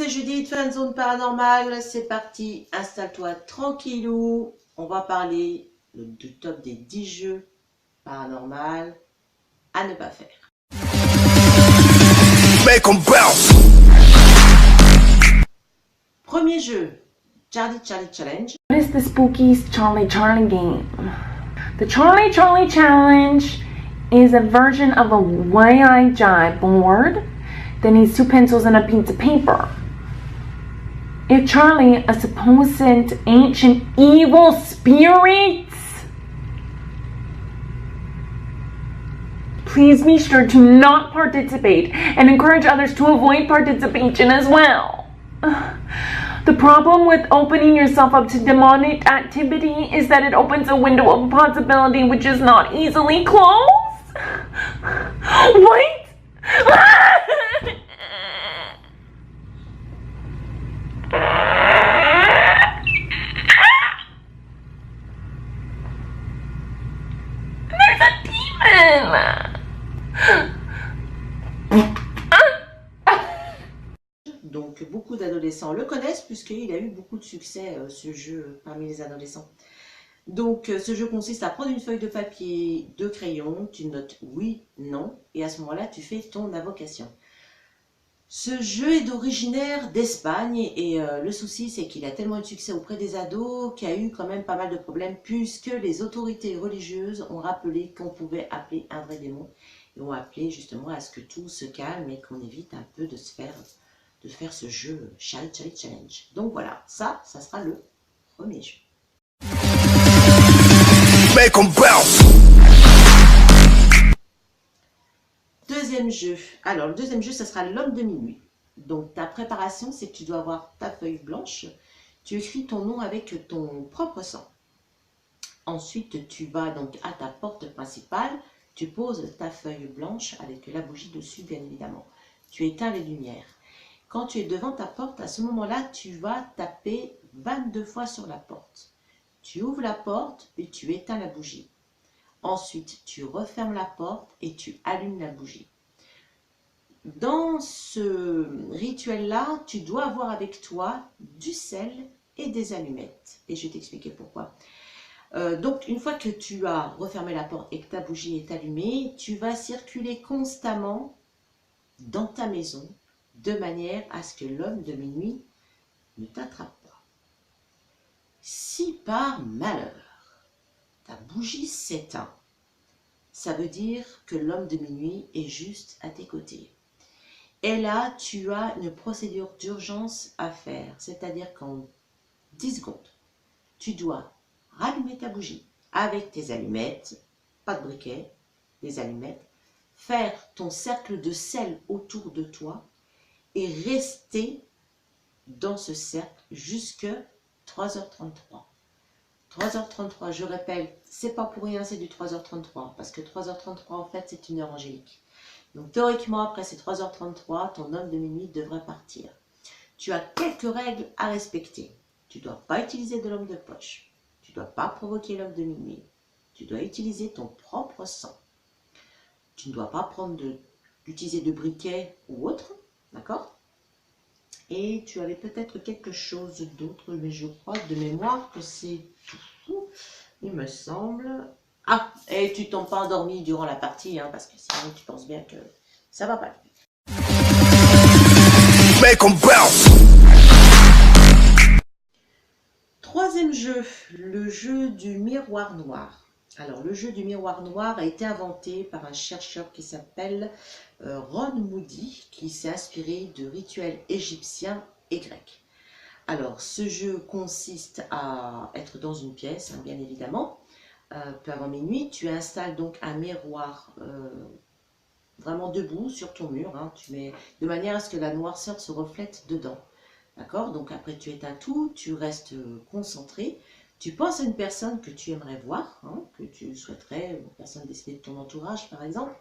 c'est Judith, fan zone paranormale, c'est parti, installe-toi tranquillou, on va parler du top des 10 jeux paranormaux à ne pas faire. Make 'em bounce. Premier jeu, Charlie Challenge. What is the spooky Charlie game? The Charlie Challenge is a version of a Y.I.J. board that needs 2 pencils and a piece of paper. If Charlie, a supposed ancient evil spirit, please be sure to not participate and encourage others to avoid participation as well. The problem with opening yourself up to demonic activity is that it opens a window of possibility which is not easily closed. Wait! There's a demon! Donc beaucoup d'adolescents le connaissent puisqu'il a eu beaucoup de succès ce jeu parmi les adolescents. Donc ce jeu consiste à prendre une feuille de papier, 2 crayons, tu notes oui, non et à ce moment-là tu fais ton invocation. Ce jeu est originaire d'Espagne et le souci c'est qu'il a tellement eu de succès auprès des ados qu'il y a eu quand même pas mal de problèmes puisque les autorités religieuses ont rappelé qu'on pouvait appeler un vrai démon et ont appelé justement à ce que tout se calme et qu'on évite un peu de faire ce jeu Charlie Challenge. Donc voilà, ça sera le premier jeu. Make 'em bounce. Deuxième jeu. Alors le deuxième jeu, ça sera l'homme de minuit. Donc ta préparation, c'est que tu dois avoir ta feuille blanche. Tu écris ton nom avec ton propre sang. Ensuite, tu vas donc à ta porte principale. Tu poses ta feuille blanche avec la bougie dessus, bien évidemment. Tu éteins les lumières. Quand tu es devant ta porte, à ce moment-là, tu vas taper 22 fois sur la porte. Tu ouvres la porte et tu éteins la bougie. Ensuite, tu refermes la porte et tu allumes la bougie. Dans ce rituel-là, tu dois avoir avec toi du sel et des allumettes. Et je vais t'expliquer pourquoi. Donc, une fois que tu as refermé la porte et que ta bougie est allumée, tu vas circuler constamment dans ta maison de manière à ce que l'homme de minuit ne t'attrape pas. Si par malheur, ta bougie s'éteint, ça veut dire que l'homme de minuit est juste à tes côtés. Et là, tu as une procédure d'urgence à faire, c'est-à-dire qu'en 10 secondes, tu dois rallumer ta bougie avec tes allumettes, pas de briquet, des allumettes, faire ton cercle de sel autour de toi et rester dans ce cercle jusqu'à 3h33. 3h33, je répète, c'est pas pour rien, c'est du 3h33, parce que 3h33, en fait, c'est une heure angélique. Donc, théoriquement, après ces 3h33, ton homme de minuit devrait partir. Tu as quelques règles à respecter. Tu ne dois pas utiliser de l'homme de poche. Tu ne dois pas provoquer l'homme de minuit. Tu dois utiliser ton propre sang. Tu ne dois pas utiliser de briquet ou autre, d'accord? Et tu avais peut-être quelque chose d'autre, mais je crois de mémoire que c'est tout, il me semble. Ah, et tu t'en pas endormi durant la partie, hein, parce que sinon tu penses bien que ça va pas. Make 'em bounce. Troisième jeu, le jeu du miroir noir. Alors, le jeu du miroir noir a été inventé par un chercheur qui s'appelle Ron Moody, qui s'est inspiré de rituels égyptiens et grecs. Alors, ce jeu consiste à être dans une pièce, hein, bien évidemment, peu avant minuit. Tu installes donc un miroir vraiment debout sur ton mur, hein, tu mets de manière à ce que la noirceur se reflète dedans. D'accord? Donc après tu éteins tout, tu restes concentré. Tu penses à une personne que tu aimerais voir, hein, que tu souhaiterais, une personne décédée de ton entourage par exemple.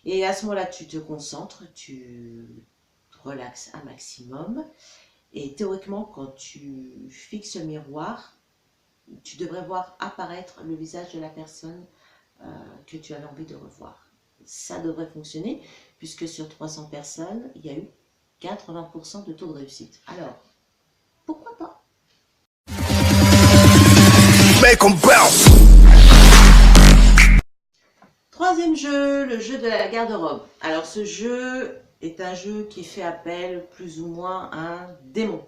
Et à ce moment-là, tu te concentres, tu te relaxes un maximum. Et théoriquement, quand tu fixes le miroir, tu devrais voir apparaître le visage de la personne que tu avais envie de revoir. Ça devrait fonctionner, puisque sur 300 personnes, il y a eu 80% de taux de réussite. Alors, pourquoi pas? Make 'em bounce. Troisième jeu, le jeu de la garde-robe. Alors ce jeu est un jeu qui fait appel plus ou moins à un démon.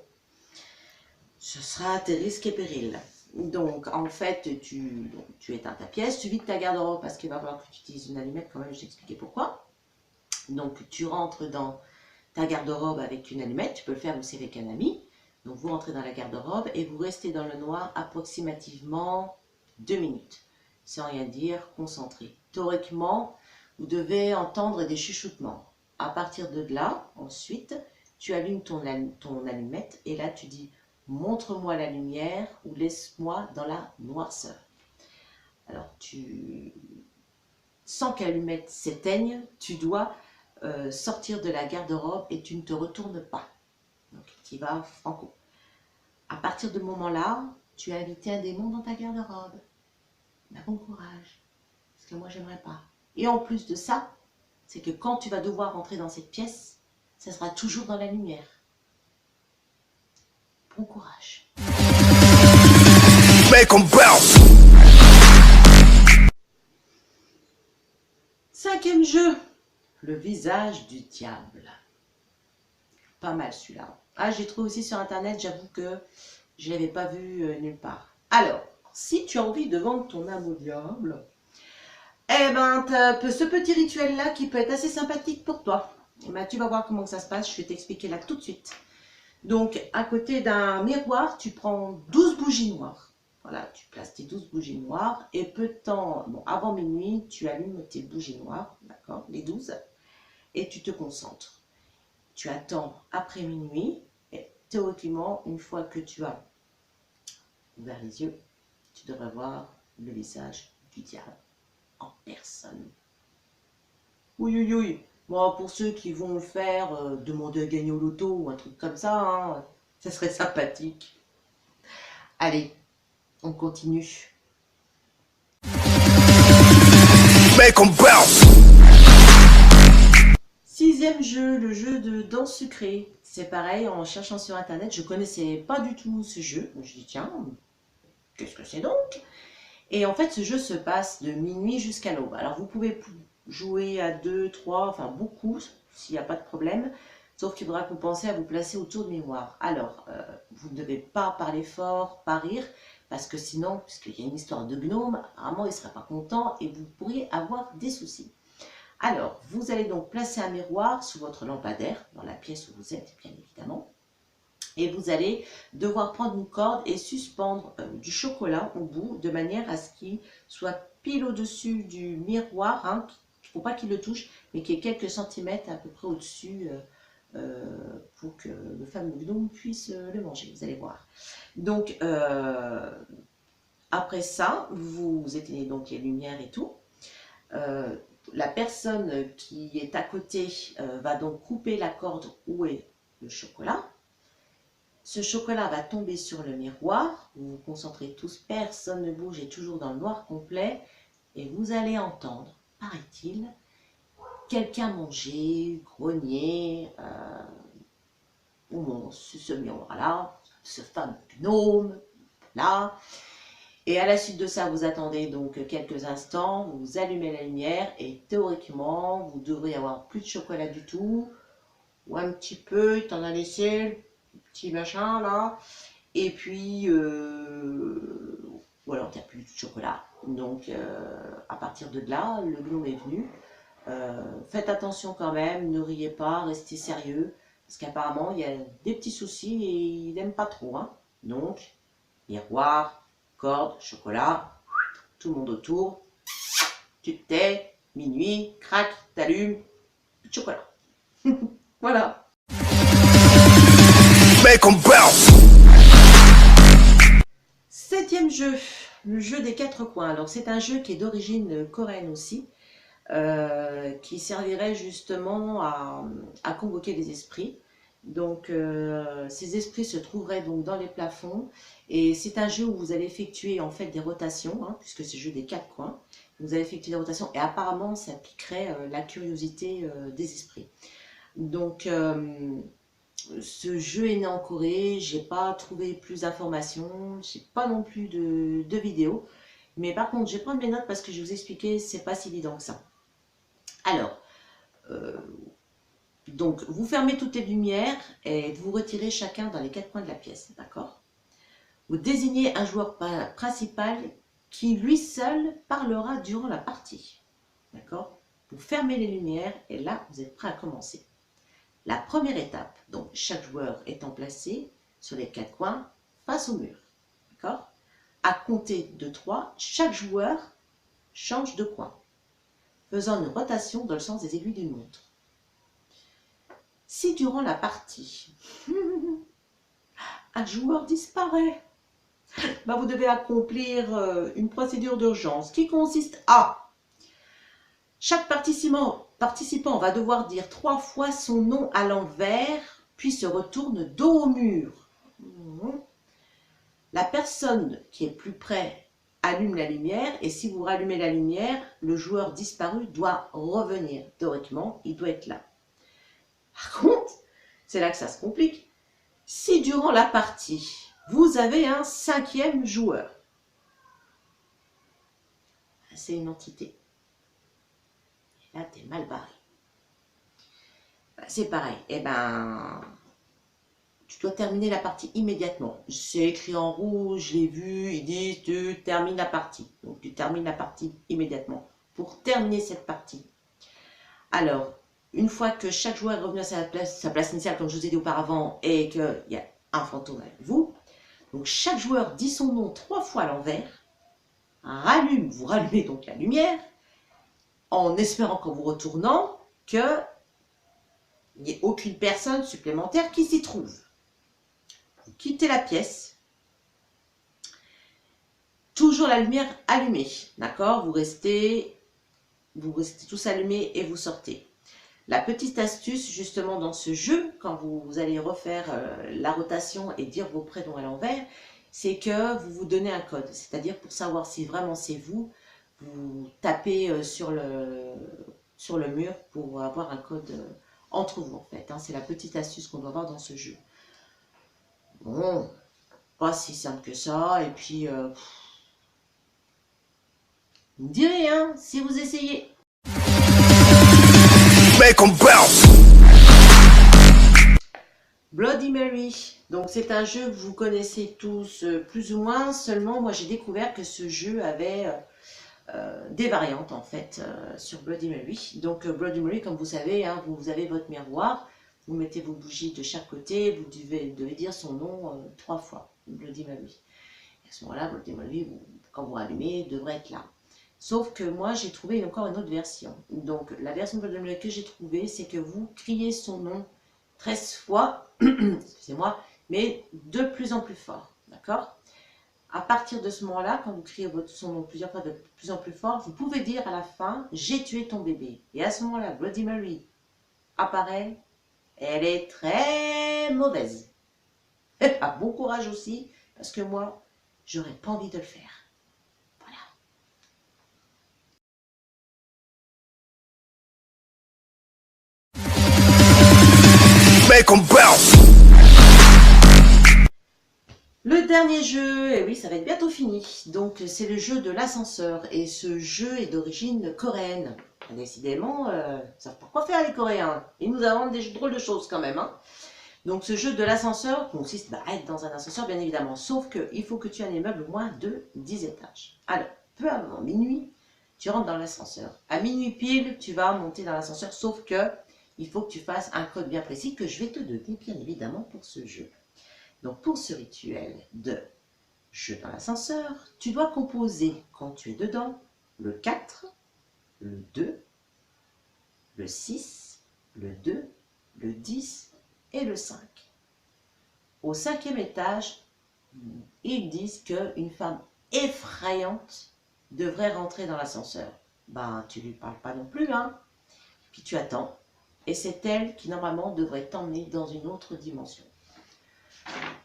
Ce sera tes risques et périls. Donc en fait, tu éteins ta pièce, tu vides ta garde-robe parce qu'il va falloir que tu utilises une allumette quand même, je t'expliquer pourquoi. Donc tu rentres dans ta garde-robe avec une allumette, tu peux le faire aussi avec un ami. Donc vous rentrez dans la garde-robe et vous restez dans le noir approximativement 2 minutes. Sans rien dire, concentré. Théoriquement, vous devez entendre des chuchotements. À partir de là, ensuite, tu allumes ton allumette et là tu dis « montre-moi la lumière » ou « laisse-moi dans la noirceur ». Alors, sans que l'allumette s'éteigne, tu dois sortir de la garde-robe et tu ne te retournes pas. Donc, tu y vas franco. À partir de ce moment-là, tu as invité un démon dans ta garde-robe. Bon courage, parce que moi, j'aimerais pas. Et en plus de ça, c'est que quand tu vas devoir rentrer dans cette pièce, ça sera toujours dans la lumière. Bon courage. Make 'em bounce. Cinquième jeu, le visage du diable. Pas mal celui-là. Ah, j'ai trouvé aussi sur internet, j'avoue que je ne l'avais pas vu nulle part. Alors, si tu as envie de vendre ton âme au diable, eh ben, tu as ce petit rituel-là qui peut être assez sympathique pour toi. Eh ben, tu vas voir comment ça se passe, je vais t'expliquer là tout de suite. Donc, à côté d'un miroir, tu prends 12 bougies noires. Voilà, tu places tes 12 bougies noires et peu de temps, bon, avant minuit, tu allumes tes bougies noires, d'accord, les 12, et tu te concentres. Tu attends après minuit et théoriquement, une fois que tu as ouvert les yeux, tu devrais voir le visage du diable en personne. Oui, oui, oui. Bon, pour ceux qui vont le faire, demander à gagner au loto ou un truc comme ça, hein, ça serait sympathique. Allez, on continue. Make 'em bounce. Sixième jeu, le jeu de danse sucrée. C'est pareil, en cherchant sur internet, je connaissais pas du tout ce jeu. Je dis tiens, qu'est-ce que c'est donc? Et en fait, ce jeu se passe de minuit jusqu'à l'aube. Alors vous pouvez jouer à 2, 3, enfin beaucoup, s'il n'y a pas de problème. Sauf qu'il faudra que vous pensiez à vous placer autour de miroir. Alors, vous ne devez pas parler fort, pas rire, parce que sinon, puisqu'il y a une histoire de gnome, apparemment il ne sera pas content et vous pourriez avoir des soucis. Alors, vous allez donc placer un miroir sous votre lampadaire, dans la pièce où vous êtes, bien évidemment. Et vous allez devoir prendre une corde et suspendre du chocolat au bout, de manière à ce qu'il soit pile au-dessus du miroir, hein. Il ne faut pas qu'il le touche, mais qu'il y ait quelques centimètres à peu près au-dessus pour que le fameux gnome puisse le manger, vous allez voir. Donc, après ça, vous éteignez donc les lumières et tout. La personne qui est à côté va donc couper la corde où est le chocolat. Ce chocolat va tomber sur le miroir, vous vous concentrez tous, personne ne bouge et toujours dans le noir complet, et vous allez entendre, paraît-il, quelqu'un manger, grogner, ou ce miroir-là, ce fameux gnome, là. Et à la suite de ça, vous attendez donc quelques instants, vous allumez la lumière, et théoriquement, vous devrez avoir plus de chocolat du tout, ou un petit peu, il t'en a laissé, petit machin là, et puis ou alors il n'y a plus de chocolat. Donc à partir de là, le gnome est venu. Faites attention quand même, ne riez pas, restez sérieux, parce qu'apparemment il y a des petits soucis et il n'aime pas trop. Hein. Donc, miroir, corde, chocolat, tout le monde autour, tu te tais, minuit, crac, t'allumes, plus de chocolat. Voilà. Make 'em bounce. Septième jeu, le jeu des 4 coins. Alors c'est un jeu qui est d'origine coréenne aussi, qui servirait justement à convoquer les esprits. Donc ces esprits se trouveraient donc dans les plafonds et c'est un jeu où vous allez effectuer en fait des rotations, hein, puisque c'est le jeu des 4 coins. Vous allez effectuer des rotations et apparemment ça piquerait la curiosité des esprits. Donc ce jeu est né en Corée, j'ai pas trouvé plus d'informations, j'ai pas non plus de vidéos. Mais par contre, je vais prendre mes notes parce que je vais vous expliquer, c'est pas si évident que ça. Alors, donc vous fermez toutes les lumières et vous retirez chacun dans les 4 coins de la pièce, d'accord? Vous désignez un joueur principal qui lui seul parlera durant la partie, d'accord? Vous fermez les lumières et là, vous êtes prêt à commencer. La première étape, donc chaque joueur étant placé sur les 4 coins face au mur, d'accord? À compter de 3, chaque joueur change de coin, faisant une rotation dans le sens des aiguilles d'une montre. Si durant la partie, un joueur disparaît, vous devez accomplir une procédure d'urgence qui consiste à chaque participant va devoir dire 3 fois son nom à l'envers, puis se retourne dos au mur. La personne qui est plus près allume la lumière et si vous rallumez la lumière, le joueur disparu doit revenir. Théoriquement, il doit être là. Par contre, c'est là que ça se complique. Si durant la partie, vous avez un 5e joueur, c'est une entité. Et là, t'es mal barré. C'est pareil. Tu dois terminer la partie immédiatement. C'est écrit en rouge, je l'ai vu, ils disent tu termines la partie. Donc tu termines la partie immédiatement pour terminer cette partie. Alors, une fois que chaque joueur est revenu à sa place initiale, comme je vous ai dit auparavant, et qu'il y a un fantôme avec vous, donc chaque joueur dit son nom 3 fois à l'envers, vous rallumez donc la lumière, en espérant qu'en vous retournant, qu'il n'y ait aucune personne supplémentaire qui s'y trouve. Vous quittez la pièce, toujours la lumière allumée, d'accord? Vous restez tous allumés et vous sortez. La petite astuce justement dans ce jeu, quand vous allez refaire la rotation et dire vos prénoms à l'envers, c'est que vous vous donnez un code. C'est-à-dire pour savoir si vraiment c'est vous, vous tapez sur le mur pour avoir un code entre vous en fait. C'est la petite astuce qu'on doit avoir dans ce jeu. Bon, pas si simple que ça. Et puis, vous me direz, si vous essayez. Make 'em bounce. Bloody Mary. Donc c'est un jeu que vous connaissez tous plus ou moins. Seulement, moi j'ai découvert que ce jeu avait des variantes en fait sur Bloody Mary. Donc Bloody Mary, comme vous savez, vous avez votre miroir. Vous mettez vos bougies de chaque côté, vous devez dire son nom 3 fois, Bloody Mary. Et à ce moment-là, Bloody Mary, quand vous rallumez, devrait être là. Sauf que moi, j'ai trouvé encore une autre version. Donc, la version de Bloody Mary que j'ai trouvée, c'est que vous criez son nom 13 fois, excusez-moi, mais de plus en plus fort, d'accord? À partir de ce moment-là, quand vous criez son nom plusieurs fois de plus en plus fort, vous pouvez dire à la fin, j'ai tué ton bébé. Et à ce moment-là, Bloody Mary apparaît. Elle est très mauvaise. Bon courage aussi, parce que moi, j'aurais pas envie de le faire. Voilà. Make 'em bounce. Le dernier jeu, et oui, ça va être bientôt fini. Donc, c'est le jeu de l'ascenseur. Et ce jeu est d'origine coréenne. Décidément, ils savent pas quoi faire les Coréens. Ils nous inventent des drôles de choses quand même. Donc ce jeu de l'ascenseur consiste à être dans un ascenseur bien évidemment. Sauf qu'il faut que tu aies un immeuble au moins de 10 étages. Alors, peu avant minuit, tu rentres dans l'ascenseur. À minuit pile, tu vas monter dans l'ascenseur. Sauf que il faut que tu fasses un code bien précis que je vais te donner bien évidemment pour ce jeu. Donc pour ce rituel de jeu dans l'ascenseur, tu dois composer quand tu es dedans le 4, le 2, le 6, le 2, le 10 et le 5. Au 5e étage, ils disent qu'une femme effrayante devrait rentrer dans l'ascenseur. Tu ne lui parles pas non plus, Puis tu attends. Et c'est elle qui normalement devrait t'emmener dans une autre dimension.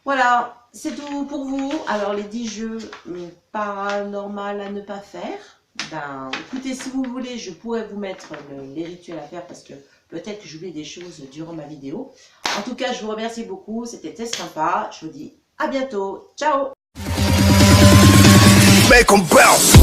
Voilà, c'est tout pour vous. Alors les 10 jeux paranormaux à ne pas faire. Écoutez, si vous voulez, je pourrais vous mettre les rituels à faire parce que peut-être que j'oublie des choses durant ma vidéo. En tout cas, je vous remercie beaucoup. C'était très sympa. Je vous dis à bientôt. Ciao! Make 'em bounce.